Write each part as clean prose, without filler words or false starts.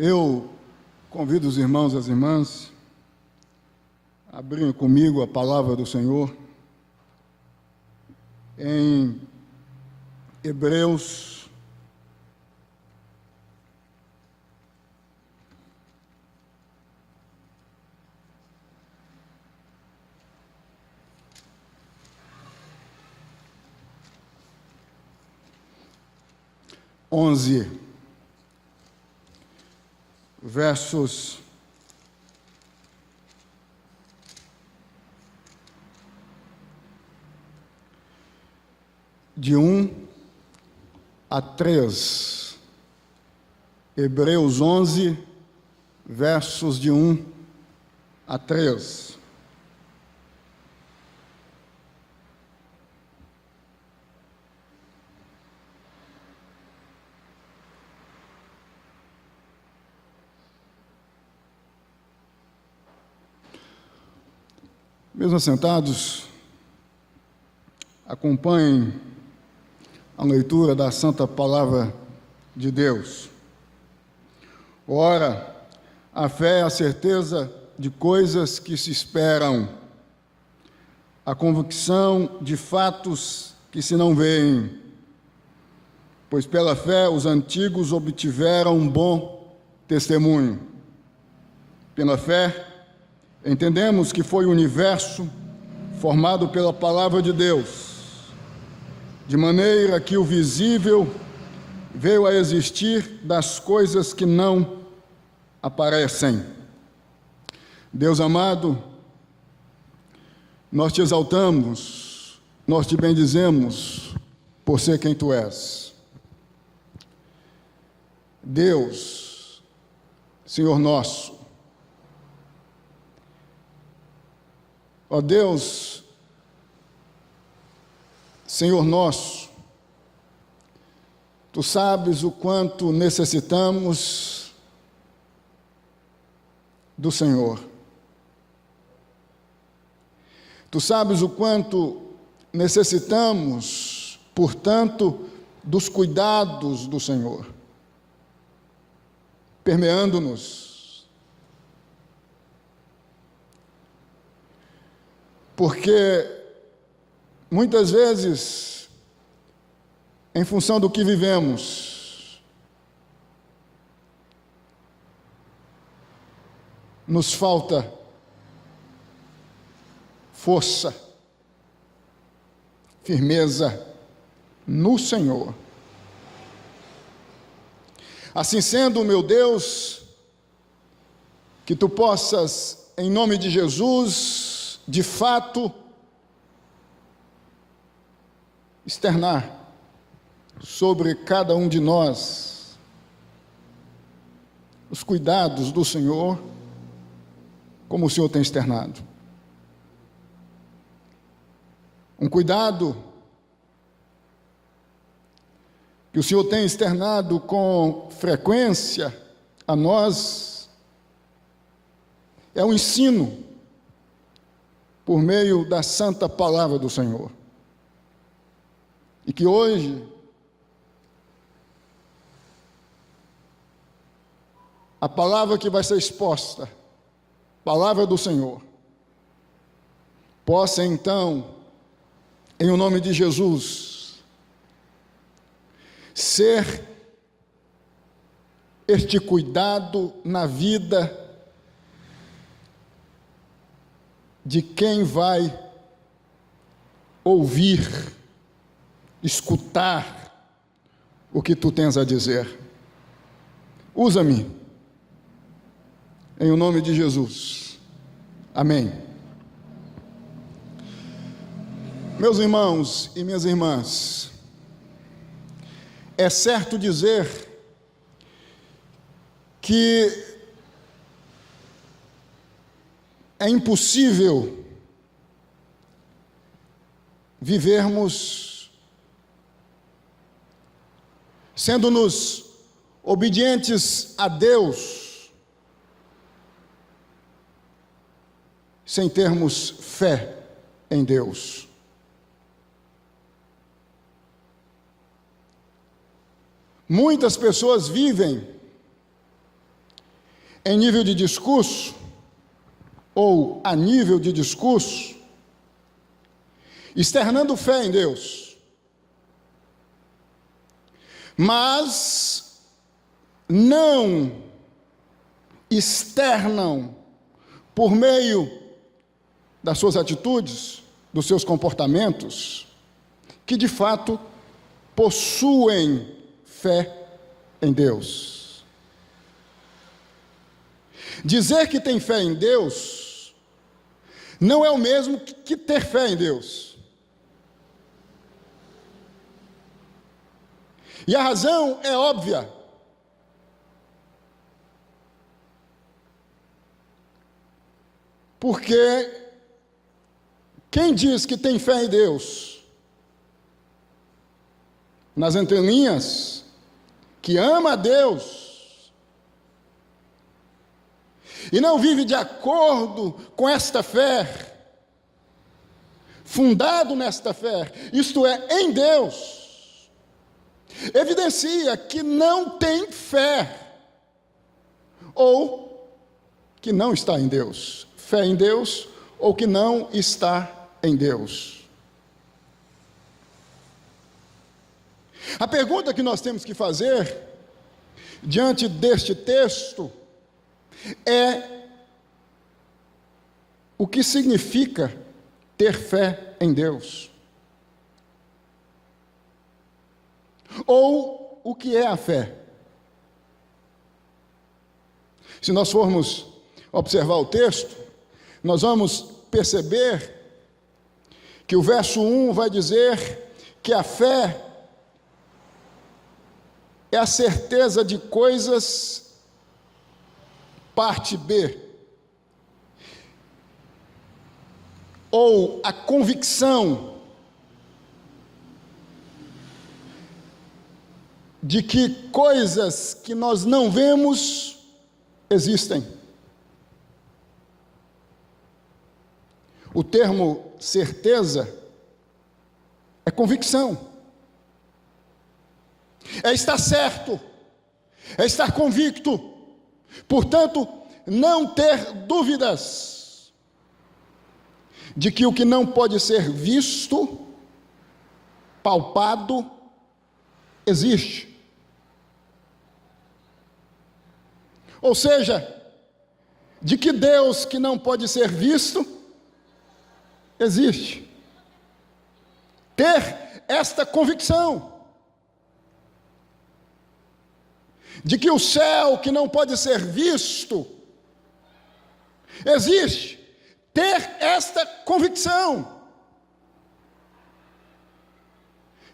Eu convido os irmãos e as irmãs a abrirem comigo a palavra do Senhor em Hebreus, versos de 1 a 3. Hebreus 11, versos de 1 a 3. Mesmo assentados, acompanhem a leitura da Santa Palavra de Deus. Ora, a fé é a certeza de coisas que se esperam, a convicção de fatos que se não veem, pois pela fé os antigos obtiveram um bom testemunho. Pela fé, entendemos que foi o universo formado pela palavra de Deus, de maneira que o visível veio a existir das coisas que não aparecem. Deus amado, nós te exaltamos, nós te bendizemos por ser quem tu és. Deus, Senhor nosso, ó Deus, Senhor nosso, tu sabes o quanto necessitamos do Senhor. Tu sabes o quanto necessitamos, portanto, dos cuidados do Senhor, permeando-nos. Porque muitas vezes, em função do que vivemos, nos falta força, firmeza no Senhor. Assim sendo, meu Deus, que tu possas, em nome de Jesus, de fato, externar sobre cada um de nós os cuidados do Senhor, como o Senhor tem externado. Um cuidado que o Senhor tem externado com frequência a nós é o ensino por meio da santa palavra do Senhor. E que hoje a palavra que vai ser exposta, palavra do Senhor, possa então, em o nome de Jesus, ser este cuidado na vida de quem vai ouvir, escutar o que tu tens a dizer. Usa-me, em o nome de Jesus. Amém. Meus irmãos e minhas irmãs, é certo dizer que é impossível vivermos sendo-nos obedientes a Deus sem termos fé em Deus. Muitas pessoas vivem em nível de discurso, ou a nível de discurso, externando fé em Deus, mas não externam por meio das suas atitudes, dos seus comportamentos, que de fato possuem fé em Deus. Dizer que tem fé em Deus não é o mesmo que ter fé em Deus. E a razão é óbvia. Porque quem diz que tem fé em Deus, nas entrelinhas, que ama a Deus, e não vive de acordo com esta fé, fundado nesta fé, isto é, em Deus, evidencia que não tem fé, ou que não está em Deus. Fé em Deus, ou que não está em Deus. A pergunta que nós temos que fazer, diante deste texto, é: o que significa ter fé em Deus? Ou o que é a fé? Se nós formos observar o texto, nós vamos perceber que o verso 1 vai dizer que a fé é a certeza de coisas, parte B, ou a convicção de que coisas que nós não vemos existem. O termo certeza é convicção, é estar certo, é estar convicto, portanto, não ter dúvidas de que o que não pode ser visto, palpado, existe. Ou seja, de que Deus que não pode ser visto, existe. Ter esta convicção de que o céu que não pode ser visto existe. Ter esta convicção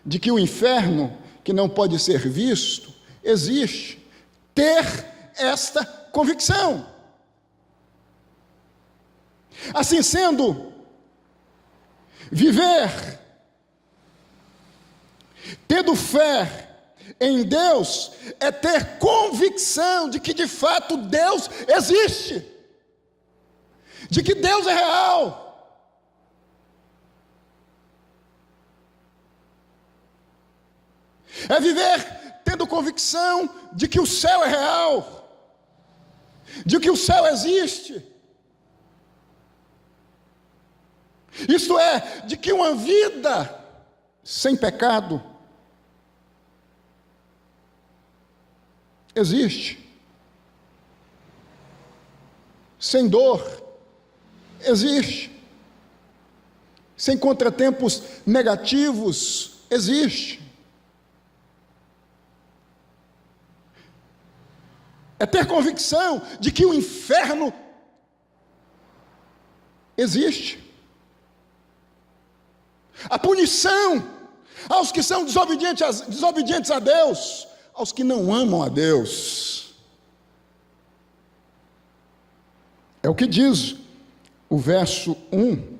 de que o inferno que não pode ser visto existe. Ter esta convicção. Assim sendo, viver tendo fé em Deus é ter convicção de que de fato Deus existe, de que Deus é real. É viver tendo convicção de que o céu é real, de que o céu existe. Isto é, de que uma vida sem pecado existe. Sem dor existe. Sem contratempos negativos existe. É ter convicção de que o inferno existe. A punição aos que são desobedientes a Deus, aos que não amam a Deus. É o que diz o verso 1,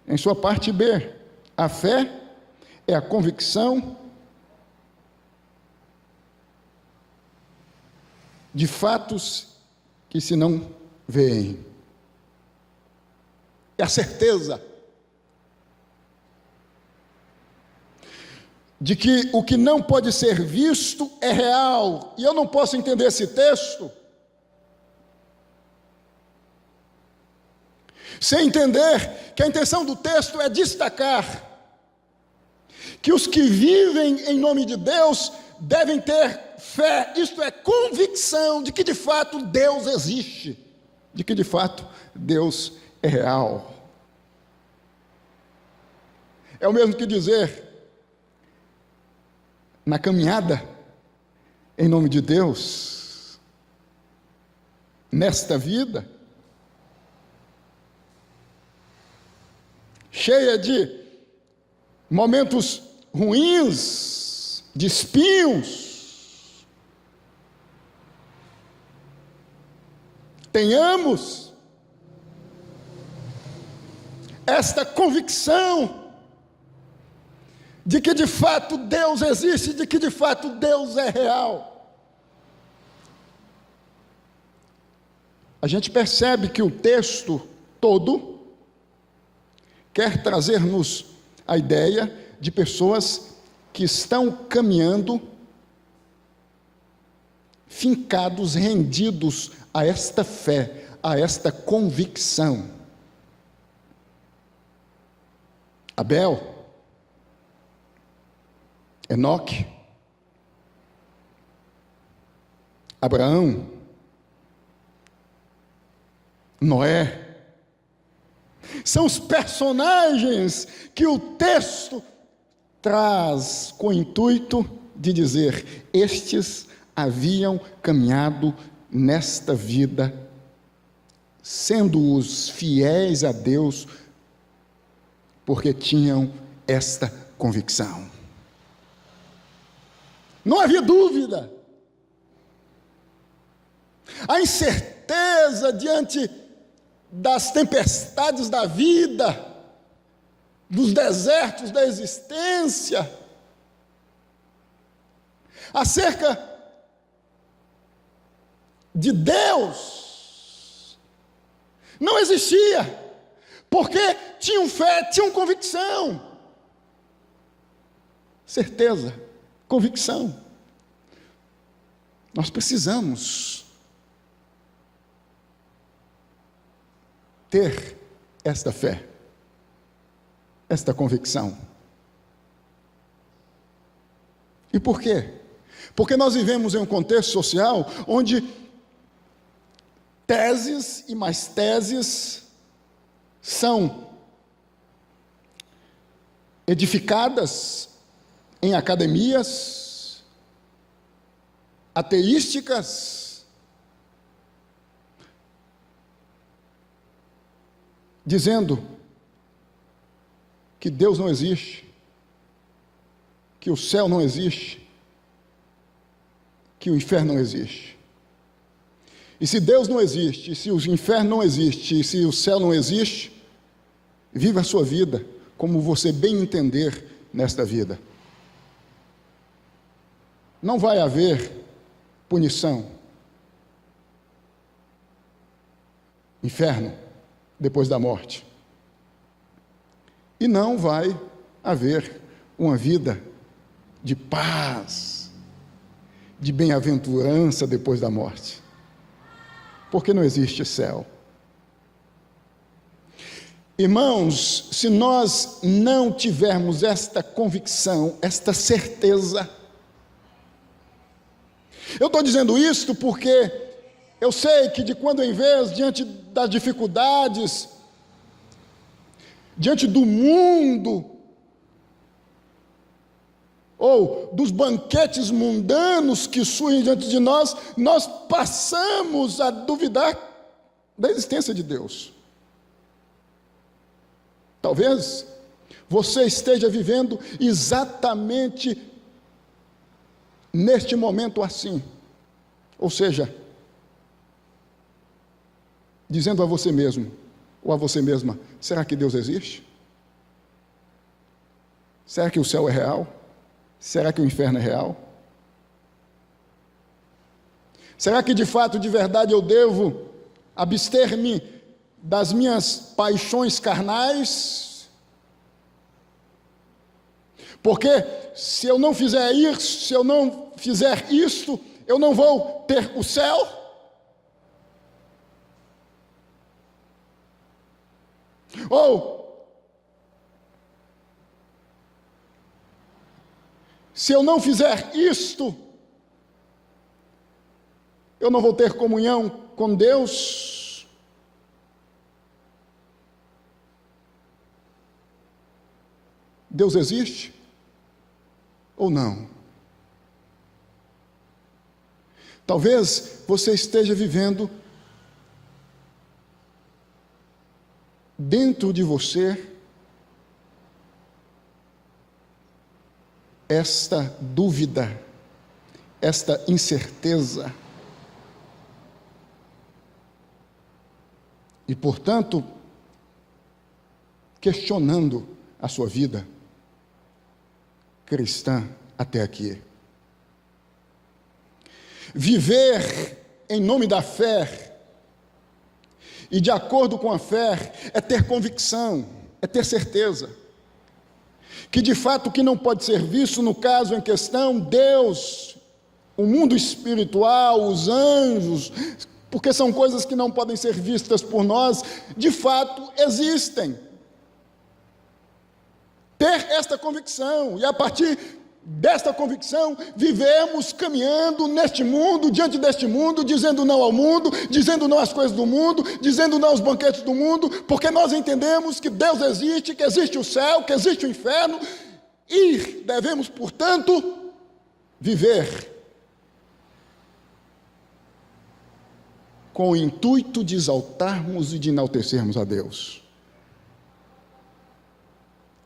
em sua parte B. A fé é a convicção de fatos que se não veem. É a certeza de que o que não pode ser visto é real. E eu não posso entender esse texto sem entender que a intenção do texto é destacar que os que vivem em nome de Deus devem ter fé, isto é, convicção de que de fato Deus existe, de que de fato Deus é real. É o mesmo que dizer, na caminhada em nome de Deus, nesta vida, cheia de momentos ruins, de espinhos, tenhamos esta convicção de que de fato Deus existe, de que de fato Deus é real. A gente percebe que o texto todo quer trazer-nos a ideia de pessoas que estão caminhando, fincados, rendidos a esta fé, a esta convicção. Abel, Enoque, Abraão, Noé, são os personagens que o texto traz com o intuito de dizer: estes haviam caminhado nesta vida, sendo os fiéis a Deus, porque tinham esta convicção. Não havia dúvida. A incerteza diante das tempestades da vida, dos desertos da existência, acerca de Deus, não existia, porque tinham fé, tinham convicção, certeza, convicção. Nós precisamos ter esta fé, esta convicção. E por quê? Porque nós vivemos em um contexto social onde teses e mais teses são edificadas em academias ateísticas, dizendo que Deus não existe, que o céu não existe, que o inferno não existe. E se Deus não existe, se o inferno não existe, e se o céu não existe, viva a sua vida como você bem entender nesta vida. Não vai haver punição, inferno, depois da morte. E não vai haver uma vida de paz, de bem-aventurança depois da morte, porque não existe céu. Irmãos, se nós não tivermos esta convicção, esta certeza, eu estou dizendo isto porque eu sei que de quando em vez, diante das dificuldades, diante do mundo, ou dos banquetes mundanos que surgem diante de nós, nós passamos a duvidar da existência de Deus. Talvez você esteja vivendo exatamente neste momento assim, ou seja, dizendo a você mesmo, ou a você mesma: será que Deus existe? Será que o céu é real? Será que o inferno é real? Será que de fato, de verdade, eu devo abster-me das minhas paixões carnais? Porque se eu não fizer isso, se eu não fizer isto, eu não vou ter o céu? Ou, se eu não fizer isto, eu não vou ter comunhão com Deus. Deus existe ou não? Talvez você esteja vivendo dentro de você esta dúvida, esta incerteza. E, portanto, questionando a sua vida cristã até aqui. Viver em nome da fé e de acordo com a fé é ter convicção, é ter certeza que de fato o que não pode ser visto no caso em questão, Deus, o mundo espiritual, os anjos, porque são coisas que não podem ser vistas por nós, de fato existem. Ter esta convicção, e a partir desta convicção, vivemos caminhando neste mundo, diante deste mundo, dizendo não ao mundo, dizendo não às coisas do mundo, dizendo não aos banquetes do mundo, porque nós entendemos que Deus existe, que existe o céu, que existe o inferno, e devemos, portanto, viver com o intuito de exaltarmos e de enaltecermos a Deus.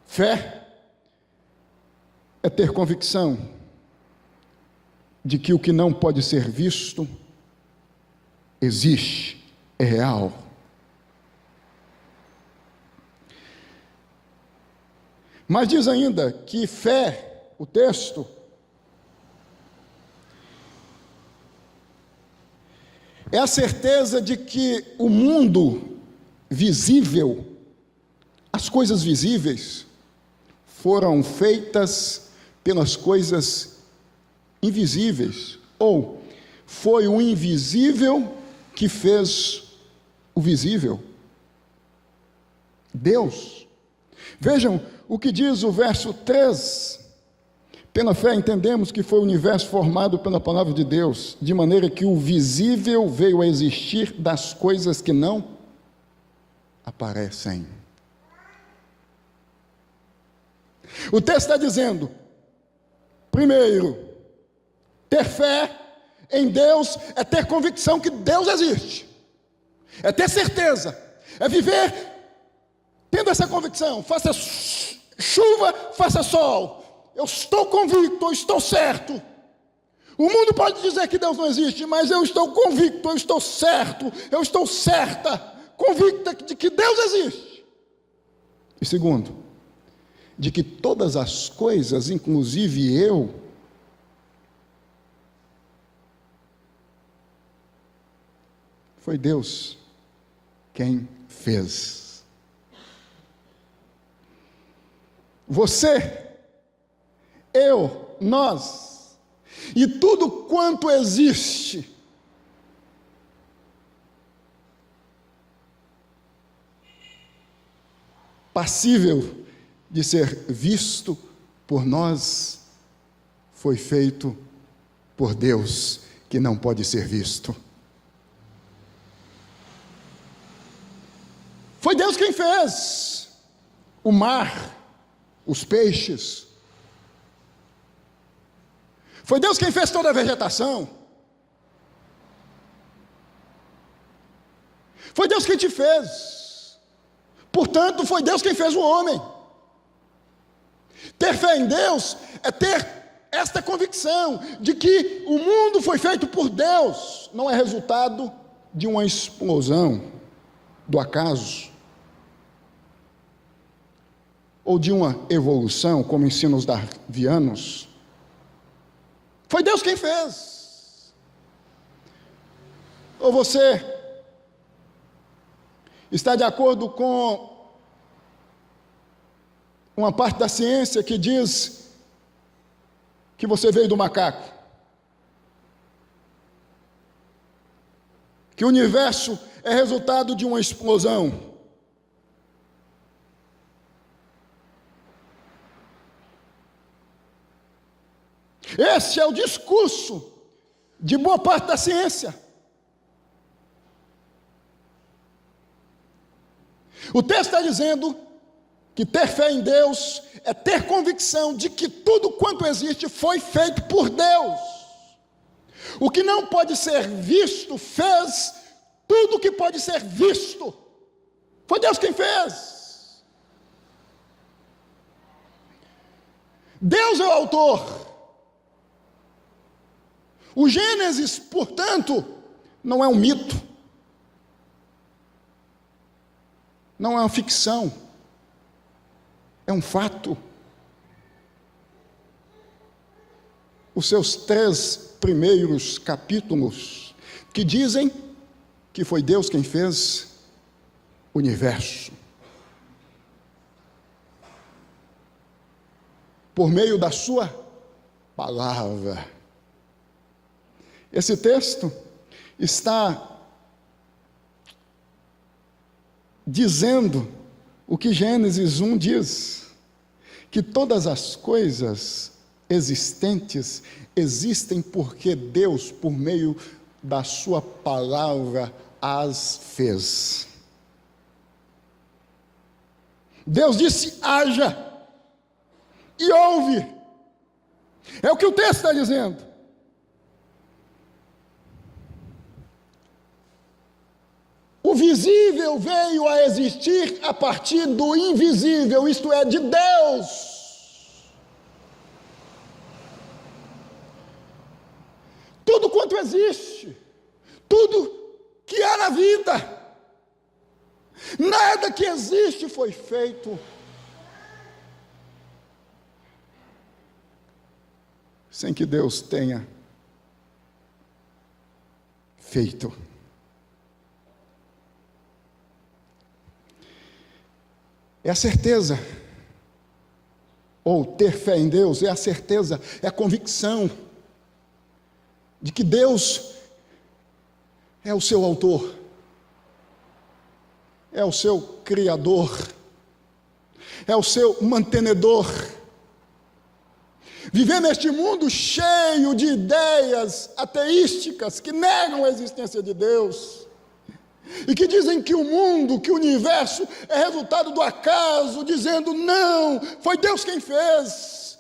Fé é ter convicção de que o que não pode ser visto existe, é real. Mas diz ainda que fé, o texto, é a certeza de que o mundo visível, as coisas visíveis, foram feitas pelas coisas invisíveis, ou foi o invisível que fez o visível. Deus. Vejam o que diz o verso 3. Pela fé entendemos que foi o universo formado pela palavra de Deus, de maneira que o visível veio a existir das coisas que não aparecem. O texto está dizendo, primeiro, ter fé em Deus é ter convicção que Deus existe, é ter certeza, é viver tendo essa convicção, faça chuva, faça sol, eu estou convicto, eu estou certo. O mundo pode dizer que Deus não existe, mas eu estou convicto, eu estou certo, eu estou certa, convicta de que Deus existe. E segundo, de que todas as coisas, inclusive eu, foi Deus quem fez. Você, eu, nós, e tudo quanto existe, passível de ser visto por nós, foi feito por Deus, que não pode ser visto. Foi Deus quem fez o mar, os peixes. Foi Deus quem fez toda a vegetação. Foi Deus quem te fez. Portanto, foi Deus quem fez o homem. Ter fé em Deus é ter esta convicção de que o mundo foi feito por Deus, não é resultado de uma explosão do acaso, ou de uma evolução, como ensinam os darwinianos. Foi Deus quem fez. Ou você está de acordo com uma parte da ciência que diz que você veio do macaco, que o universo é resultado de uma explosão, Esse é o discurso de boa parte da ciência. O texto está dizendo que ter fé em Deus é ter convicção de que tudo quanto existe foi feito por Deus. O que não pode ser visto fez tudo o que pode ser visto. Foi Deus quem fez. Deus é o autor. O Gênesis, portanto, não é um mito, não é uma ficção, é um fato. Os seus 3 primeiros capítulos, que dizem que foi Deus quem fez o universo, por meio da sua palavra. Esse texto está dizendo o que Gênesis 1 diz, que todas as coisas existentes existem porque Deus, por meio da sua palavra, as fez. Deus disse: haja, e houve. É o que o texto está dizendo. O visível veio a existir a partir do invisível, isto é, de Deus. Tudo quanto existe, tudo que há na vida, nada que existe foi feito sem que Deus tenha feito. É a certeza, ou ter fé em Deus, é a certeza, é a convicção de que Deus é o seu autor, é o seu criador, é o seu mantenedor. Viver neste mundo cheio de ideias ateísticas que negam a existência de Deus, e que dizem que o mundo, que o universo é resultado do acaso, dizendo: não, foi Deus quem fez,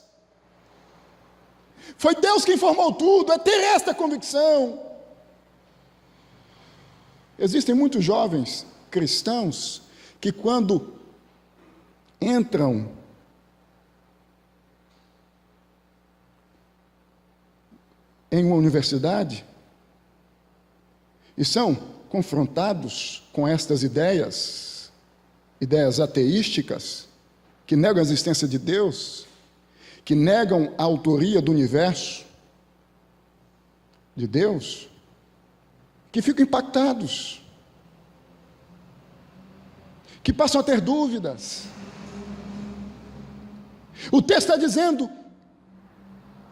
foi Deus quem formou tudo, é ter esta convicção. Existem muitos jovens cristãos que, quando entram em uma universidade e são confrontados com estas ideias ateísticas, que negam a existência de Deus, que negam a autoria do universo de Deus, que ficam impactados, que passam a ter dúvidas. O texto está dizendo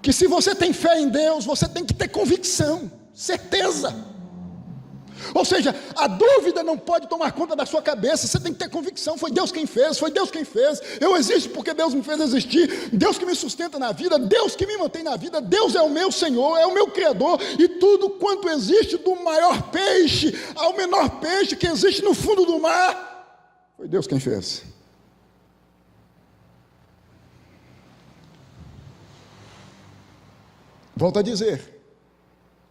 que se você tem fé em Deus, você tem que ter convicção, certeza. Ou seja, a dúvida não pode tomar conta da sua cabeça, você tem que ter convicção: foi Deus quem fez, foi Deus quem fez, eu existo porque Deus me fez existir, Deus que me sustenta na vida, Deus que me mantém na vida, Deus é o meu Senhor, é o meu Criador, e tudo quanto existe, do maior peixe ao menor peixe que existe no fundo do mar, foi Deus quem fez. Volto a dizer,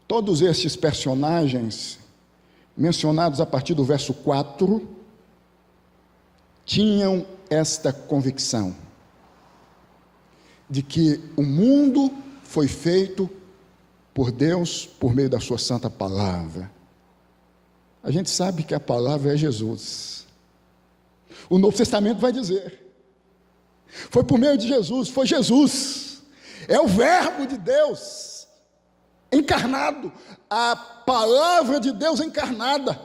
todos estes personagens mencionados a partir do verso 4, tinham esta convicção de que o mundo foi feito por Deus por meio da sua santa palavra. A gente sabe que a palavra é Jesus. O Novo Testamento vai dizer: foi por meio de Jesus, foi Jesus, é o Verbo de Deus encarnado, a palavra de Deus encarnada.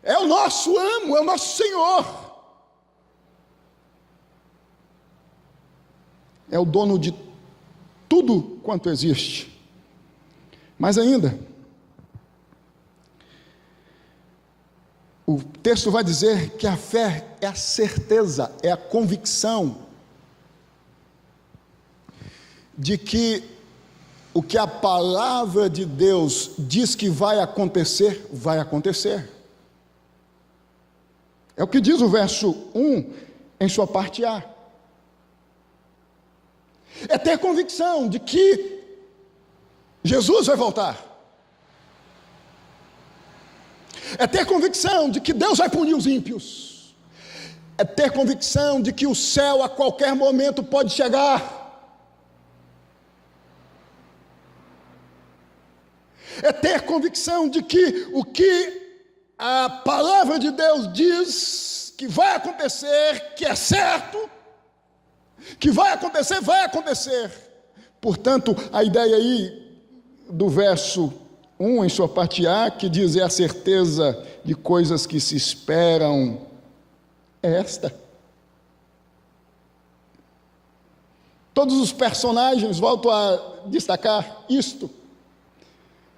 É o nosso amo, é o nosso Senhor. É o dono de tudo quanto existe. Mas ainda, o texto vai dizer que a fé é a certeza, é a convicção de que o que a palavra de Deus diz que vai acontecer, vai acontecer. É o que diz o verso 1 em sua parte A. É ter convicção de que Jesus vai voltar. É ter convicção de que Deus vai punir os ímpios. É ter convicção de que o céu a qualquer momento pode chegar. É ter convicção de que o que a palavra de Deus diz que vai acontecer, que é certo, que vai acontecer, vai acontecer. Portanto, a ideia aí do verso 1 em sua parte A, que diz é a certeza de coisas que se esperam, é esta. Todos os personagens, volto a destacar isto,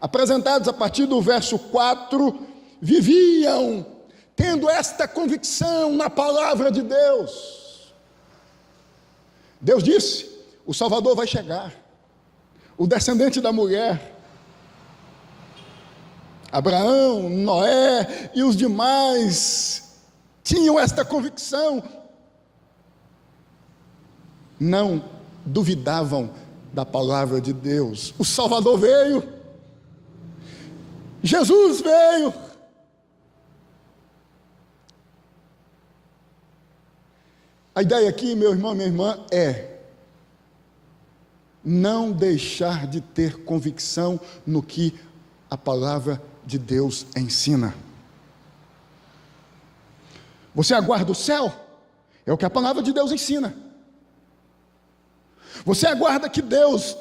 apresentados a partir do verso 4, viviam tendo esta convicção na palavra de Deus. Deus disse: o Salvador vai chegar, o descendente da mulher. Abraão, Noé e os demais tinham esta convicção, não duvidavam da palavra de Deus. O Salvador veio, Jesus veio. A ideia aqui, meu irmão, minha irmã, é não deixar de ter convicção no que a palavra de Deus ensina. Você aguarda o céu? É o que a palavra de Deus ensina. Você aguarda que Deus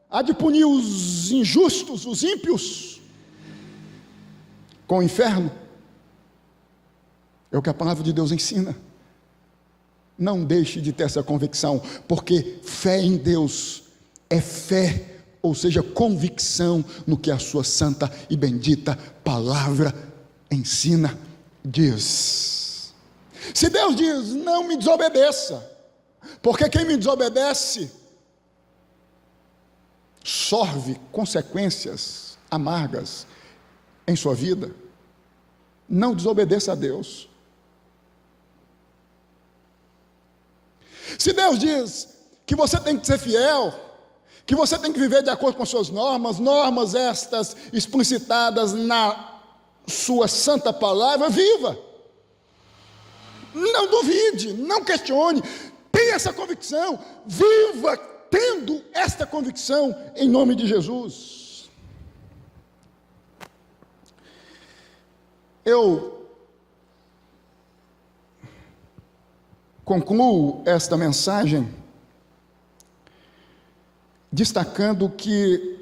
há de punir os injustos, os ímpios, com o inferno? É o que a palavra de Deus ensina. Não deixe de ter essa convicção, porque fé em Deus é fé, ou seja, convicção no que a sua santa e bendita palavra ensina, diz. Se Deus diz, não me desobedeça, porque quem me desobedece sorve consequências amargas em sua vida, não desobedeça a Deus. Se Deus diz que você tem que ser fiel, que você tem que viver de acordo com as suas normas, normas estas explicitadas na sua santa palavra, viva. Não duvide, não questione, tenha essa convicção, viva tendo esta convicção em nome de Jesus. Eu concluo esta mensagem destacando que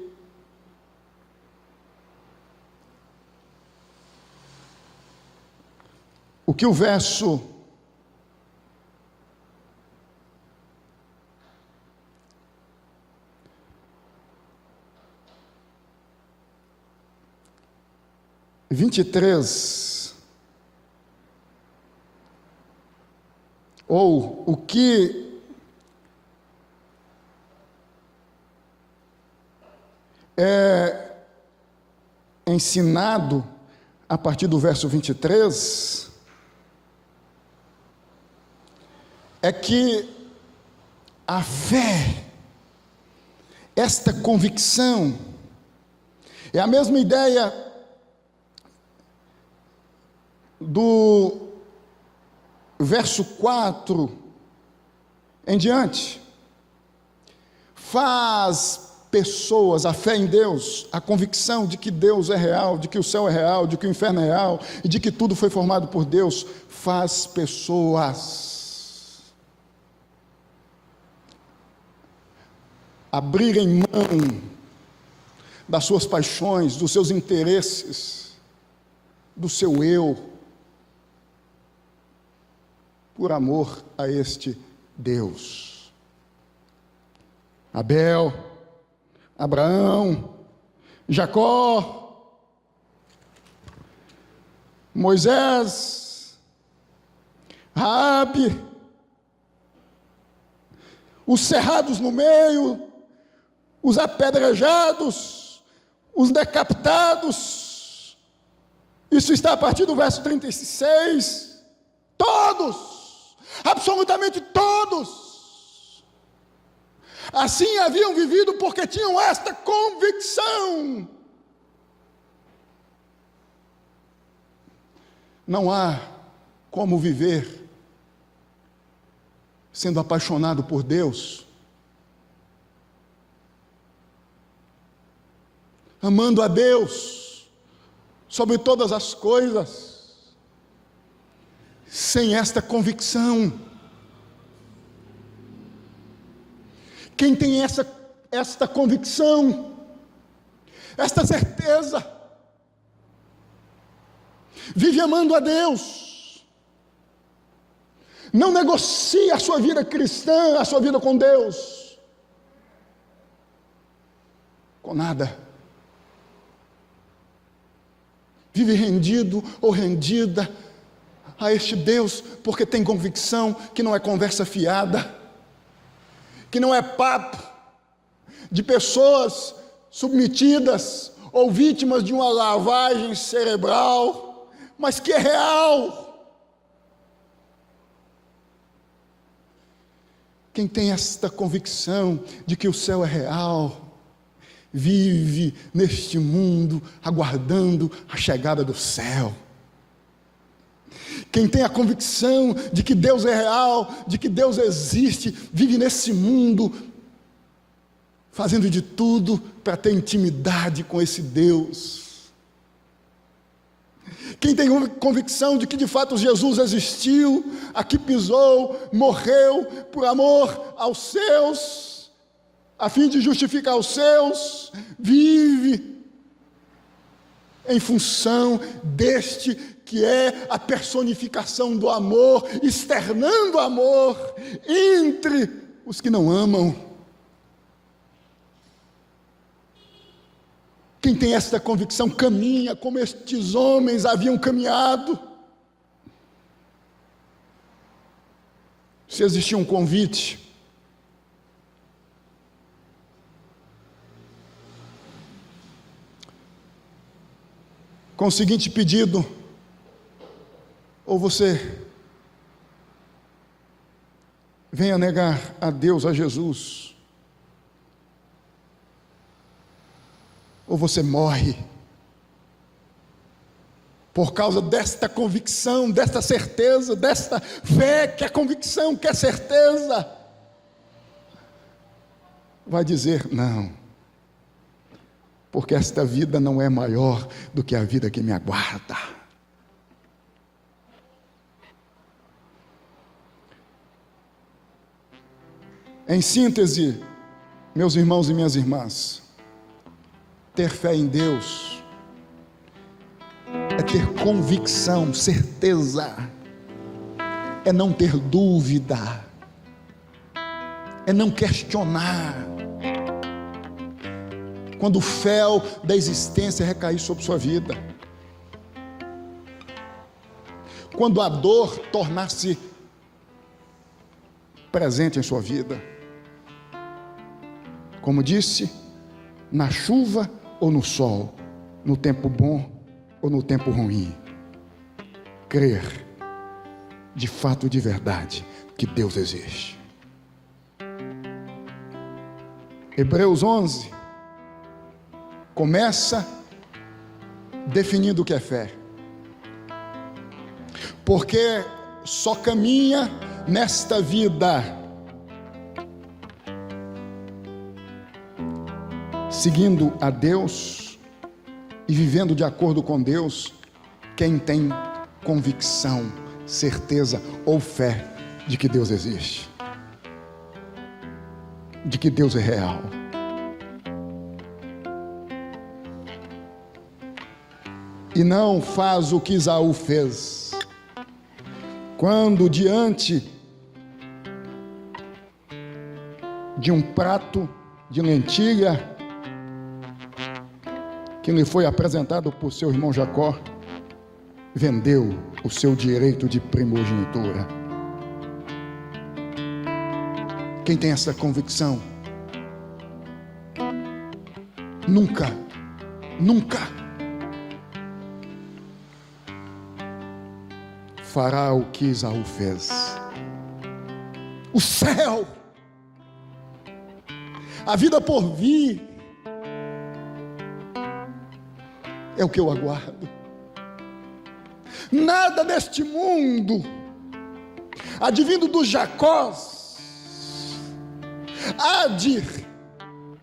o verso 23, ou o que é ensinado a partir do verso 23, é que a fé, esta convicção, é a mesma ideia do verso 4 em diante. Faz pessoas, a fé em Deus, a convicção de que Deus é real, de que o céu é real, de que o inferno é real, e de que tudo foi formado por Deus, faz pessoas abrirem mão das suas paixões, dos seus interesses, do seu eu, por amor a este Deus. Abel, Abraão, Jacó, Moisés, Raabe, os cerrados no meio, os apedrejados, os decapitados. Isso está a partir do verso 36. Todos, absolutamente todos, assim haviam vivido porque tinham esta convicção. Não há como viver sendo apaixonado por Deus, amando a Deus sobre todas as coisas, sem esta convicção. Quem tem esta convicção, esta certeza, vive amando a Deus, não negocia a sua vida cristã, a sua vida com Deus, com nada. Vive rendido ou rendida a este Deus, porque tem convicção que não é conversa fiada, que não é papo de pessoas submetidas ou vítimas de uma lavagem cerebral, mas que é real. Quem tem esta convicção de que o céu é real, vive neste mundo aguardando a chegada do céu. Quem tem a convicção de que Deus é real, de que Deus existe, vive nesse mundo fazendo de tudo para ter intimidade com esse Deus. Quem tem convicção de que de fato Jesus existiu, aqui pisou, morreu por amor aos seus, a fim de justificar os seus, vive em função deste que é a personificação do amor, externando amor entre os que não amam. Quem tem esta convicção caminha como estes homens haviam caminhado. Se existia um convite, com o seguinte pedido: ou você venha negar a Deus, a Jesus, ou você morre, por causa desta convicção, desta certeza, desta fé, que é convicção, que é certeza, vai dizer não, porque esta vida não é maior do que a vida que me aguarda. Em síntese, meus irmãos e minhas irmãs, ter fé em Deus é ter convicção, certeza, é não ter dúvida, é não questionar. Quando o fel da existência recair sobre sua vida, quando a dor tornar-se presente em sua vida, como disse, na chuva ou no sol, no tempo bom ou no tempo ruim, crer de fato, de verdade, que Deus existe. Hebreus 11 começa definindo o que é fé, porque só caminha nesta vida seguindo a Deus e vivendo de acordo com Deus quem tem convicção, certeza ou fé de que Deus existe, de que Deus é real. E não faz o que Esaú fez, quando diante de um prato de lentilha que lhe foi apresentado por seu irmão Jacó, vendeu o seu direito de primogenitura. Quem tem essa convicção nunca fará o que Esaú fez. O céu, a vida por vir, é o que eu aguardo. Nada neste mundo, advindo dos Jacós, há de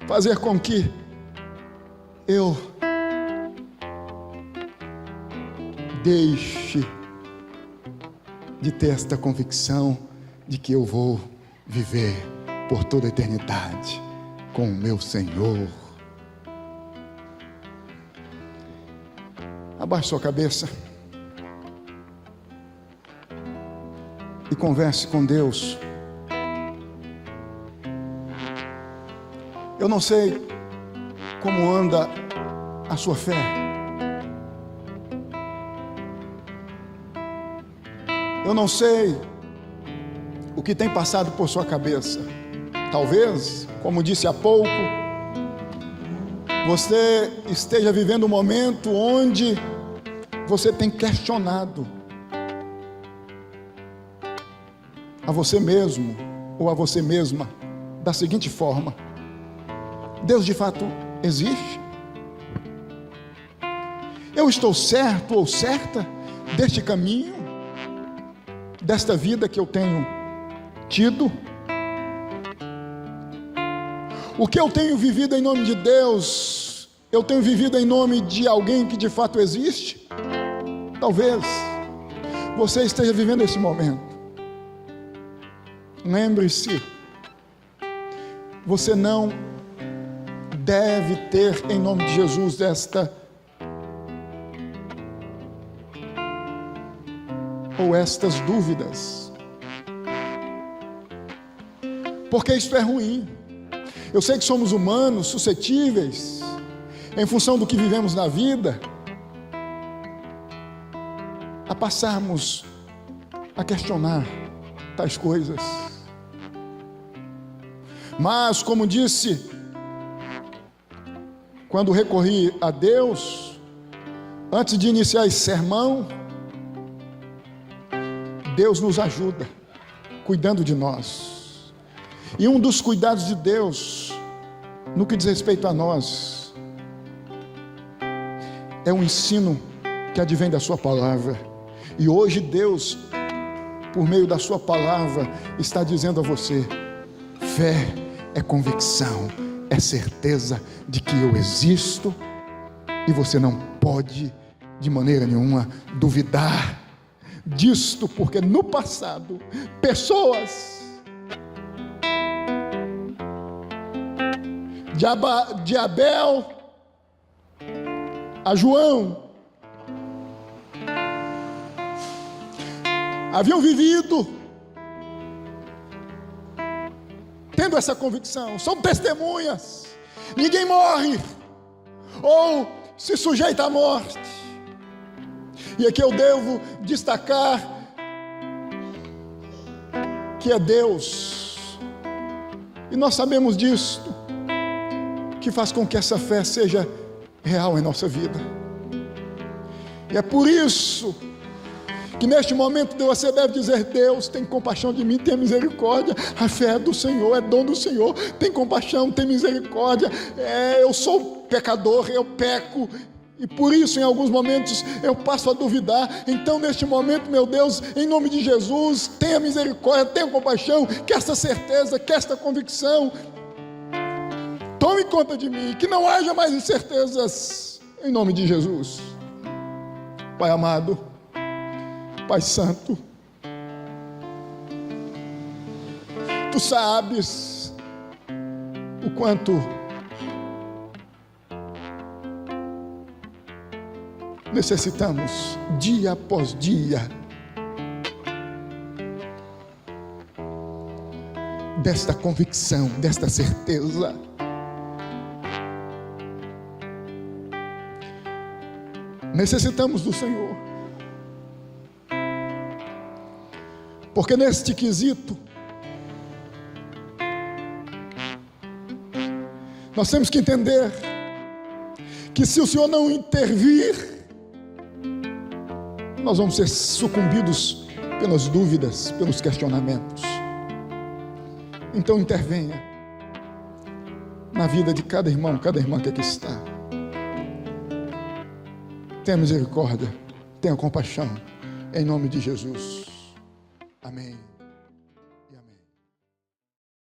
fazer com que eu deixe de ter esta convicção de que eu vou viver por toda a eternidade com o meu Senhor. Abaixe sua cabeça e converse com Deus. Eu não sei como anda a sua fé. Eu não sei o que tem passado por sua cabeça. Talvez, como disse há pouco, você esteja vivendo um momento onde você tem questionado a você mesmo ou a você mesma da seguinte forma: Deus de fato existe? Eu estou certo ou certa deste caminho, desta vida que eu tenho tido? O que eu tenho vivido em nome de Deus, eu tenho vivido em nome de alguém que de fato existe? Talvez você esteja vivendo esse momento. Lembre-se, você não deve ter em nome de Jesus estas dúvidas, porque isso é ruim. Eu sei que somos humanos, suscetíveis, em função do que vivemos na vida, a passarmos a questionar tais coisas. Mas, como disse, quando recorri a Deus, antes de iniciar esse sermão, Deus nos ajuda, cuidando de nós. E um dos cuidados de Deus, no que diz respeito a nós, é um ensino que advém da sua palavra. E hoje Deus, por meio da sua palavra, está dizendo a você: fé é convicção, é certeza de que eu existo, e você não pode de maneira nenhuma duvidar disto, porque no passado pessoas de Abel a João haviam vivido tendo essa convicção, são testemunhas. Ninguém morre ou se sujeita à morte. E aqui eu devo destacar que é Deus, e nós sabemos disto, que faz com que essa fé seja real em nossa vida. E é por isso que neste momento você deve dizer: Deus, tem compaixão de mim, tem misericórdia. A fé é do Senhor, é dom do Senhor. Tem compaixão, tem misericórdia. Eu sou pecador, eu peco, e por isso em alguns momentos eu passo a duvidar. Então neste momento, meu Deus, em nome de Jesus, tenha misericórdia, tenha compaixão, que esta certeza, que esta convicção tome conta de mim, que não haja mais incertezas, em nome de Jesus. Pai amado, Pai santo, Tu sabes o quanto necessitamos dia após dia desta convicção, desta certeza. Necessitamos do Senhor. Porque neste quesito, nós temos que entender que se o Senhor não intervir, nós vamos ser sucumbidos pelas dúvidas, pelos questionamentos. Então intervenha na vida de cada irmão, cada irmã que aqui está. Tenha misericórdia, tenha compaixão, em nome de Jesus. Amém.